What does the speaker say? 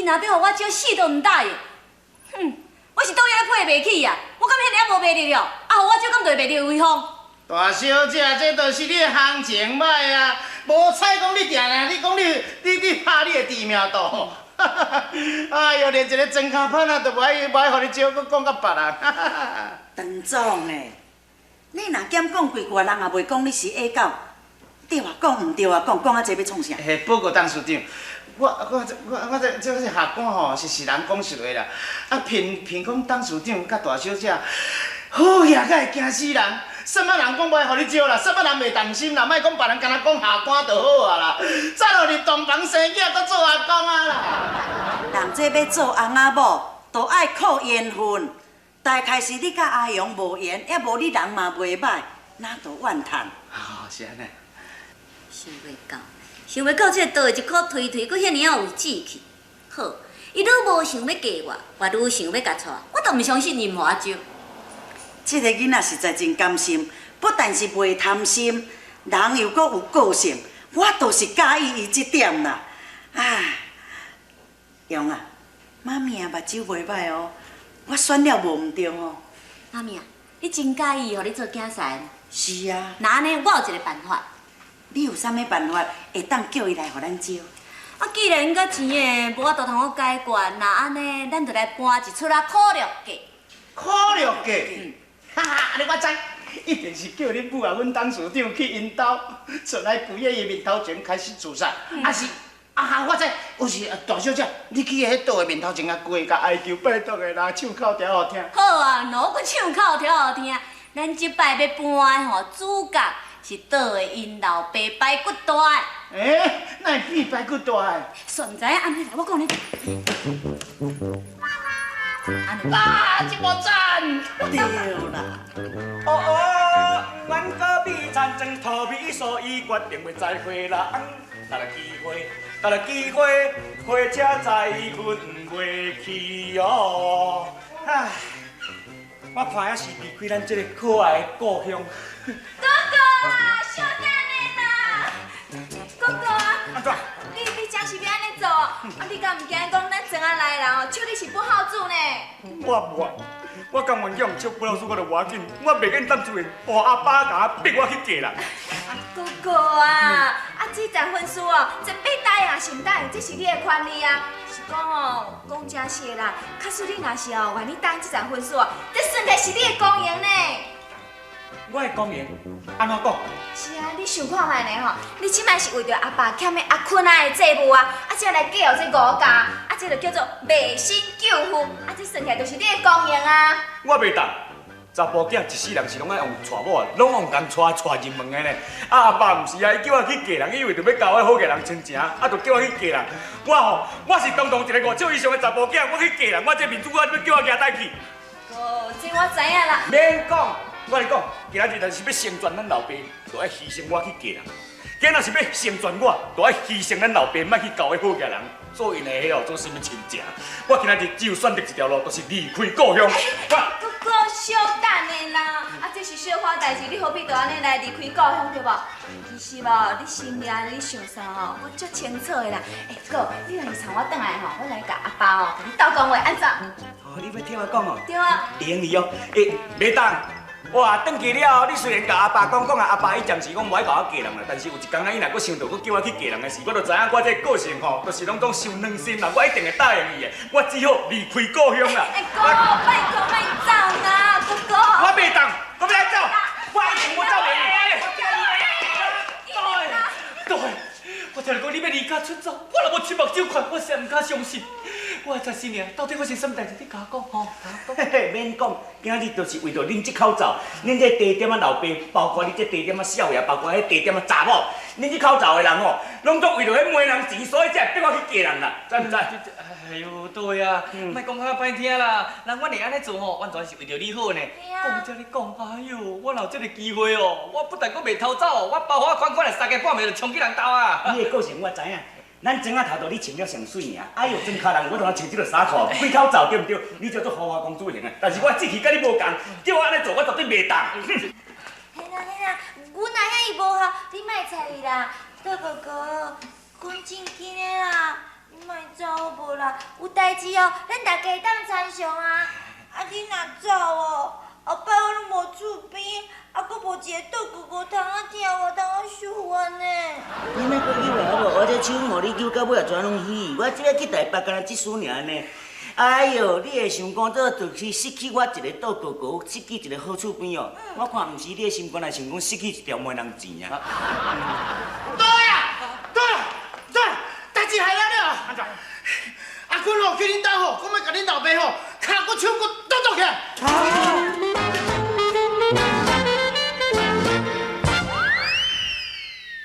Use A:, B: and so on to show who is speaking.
A: 若要互我招，死都唔答应。哼，我是倒也配袂起呀！我敢遐尔无魅力了，啊，互我招敢就会袂着威风。
B: 大小姐，这就是你的行情歹啊！无采讲你定定，你讲你拍你的知名度。哎呦，连一个真卡板啊，都无爱互你招，搁讲甲别人。
C: 陈总诶，你若减讲几句，人也袂讲你是下狗。对啊讲，唔对啊讲，讲啊这要创啥？
B: 嘿，报告董事长，我这个下官吼是人讲实话啦。啊，凭讲董事长甲大小姐好野，才会惊死人。什么人讲袂互你招啦？什么人袂动心啦？莫讲别人，敢若讲下官就好啊啦。早互你同房生囝，搁做阿公啊啦。
C: 人这要做翁仔某，都爱靠缘分。大概是你甲阿勇无缘，也无你人嘛袂歹，哪都怨叹。
B: 哦，是安尼。
A: 想袂到，想袂到这个倒一颗推，佫遐尔有志气。好，伊愈无想要嫁我愈想要甲娶，我都毋相信任何阿招。
C: 这个囡仔实在真甘心，不但是袂贪心，人又阁有个性，我倒是介意伊这点啦。唉，勇啊，妈咪啊，目睭袂歹哦，我选了无毋对哦。
A: 妈咪啊，你真介意互你做囝婿？
C: 是啊，
A: 那安尼，我有一个办法。
C: 你有啥物办法会当叫伊来互咱招？
A: 啊，既然应该钱的无法度通我解决，那安尼，咱就来搬一出啊可乐价。
B: 可乐价，哈哈，安尼我知，一定是叫恁母啊，阮董事长去因兜，出来跪在伊面头前开始自杀，啊是，啊我知，有是大小姐，你去迄倒的面头前啊跪，甲哀求拜托的人唱口条好听。
A: 好啊，喏，我唱口条好听。咱即摆要搬的吼，主角是倒的因老爸排骨大的。
B: 哪会比排骨大的？
A: 算知影安尼来，我讲你。
B: 啊，这么赞！
C: 对啦。
D: 哦，阮隔壁餐庄土米所以决定要栽花人，但个机会，火车载阮袂去哦。唉，我怕也是离开咱这个可爱的故乡。
A: 哥哥啊，小等下啦！哥哥啊，
D: 安怎？
A: 你真是要安尼做？啊，你敢唔惊讲咱庄仔来人哦，笑你是不好主呢？
D: 我甘愿用笑不老师我就无要紧，我袂瘾当主人，我阿爸甲我逼我去嫁啦。
A: 哥哥啊，这张婚书哦，真要答应是唔答应，这是你的权利啊。是讲哦，讲真实啦，假使你若是哦愿意答应这张婚书哦，这算起是你的公营呢。
D: 我的公营安怎讲？
A: 是啊，你想看卖呢吼？你即摆是为着阿爸欠的阿坤仔的债务啊，才来嫁予这五家，这就叫做卖身救父，这算起来就是你的公营啊。
D: 我袂当，查甫囝一世人是拢爱用娶某啊，拢用人娶入门的呢。阿爸毋是啊，伊叫我去嫁人，以为着要交我好嫁人亲情，就叫我去嫁人。我是当一个5triệu以上的查甫囝，我去嫁人，我这面子我要叫我家带去。
A: 哦，这我知影啦。
D: 免讲。我来讲，今仔日若是要成全咱老爸，就要牺牲我去嫁人；今若是要成全我，就要牺牲咱老爸，莫去交个好嫁人，做因的迄哦做什么亲情。我今仔日只有选择一条路，就是离开故乡。
A: 哥哥，小等的啦，这是小可代志，你何必就安尼来离开故乡对无？其实无，你心里你想啥吼，我足清楚的啦。哥，你若是带我转来吼，我来甲阿爸哦，甲你斗讲话安怎？
D: 哦，你要听我讲哦？
A: 对啊。
D: 联谊哦，袂当。哇，转去了后，你虽然甲阿爸讲啊，阿爸伊暂时讲无爱甲我嫁人啦，但是有一天仔伊若搁想到搁叫我去嫁人的事，我就知影我这个性吼，就是拢讲伤软心啦，我一定会答应伊的，我只好离开故乡啦。
A: 哥，拜托莫走啦，哥哥。
D: 我袂当，我要走，我一定要走袂。对，我听你讲你要离家出走，我若无亲目睭看，我实在唔敢相信。我才是呢，到底我是什么代志？你甲我讲吼，嘿嘿，免讲，今日就是为着恁这口罩，恁这地点啊老爸，包括你这地点啊少爷，包括迄地点啊查某，恁这口罩的人吼，拢都为着迄媒人钱，所以才逼我去嫁人啦，知唔知？
E: 哎呦，对啊，莫讲遐歹听啦，人我会安尼做吼，完全是为着你好呢。讲遮你讲，哎呦，我若有这个机会哦，我不但阁袂偷走，我包花款款来3个半暝就冲去人兜啊！
D: 你的个性我知影。咱庄仔头道你穿了上水尔，哎呦，庄脚人我同他穿这个衫裤，开口罩对唔对？你叫做花花公主型的，但是我志气甲你无共，叫我安尼做，我绝对袂当。
A: 嘿啦，阮若遐伊无效，你莫睬伊啦，哥哥，讲正经的啦，你莫走好无啦？有代志哦，咱大家当参详啊！啊，你若走哦，后摆我拢无厝边，啊，搁无一个倒骨骨通啊跳，我通啊受冤呢。
C: 你莫搁救我好无？我这手互你救到尾也全拢死，我只要去台北，干那一丝尔呢。哎哟，你会想讲这就是失去我一个倒哥哥，失去一个好厝边哦。我看毋是你的心肝，也想讲失去一条媒人钱啊。
B: 对啊，代志害咱了。安怎？阿坤吼去恁兜吼，讲要甲恁老爸吼，骹骨手骨剁起来。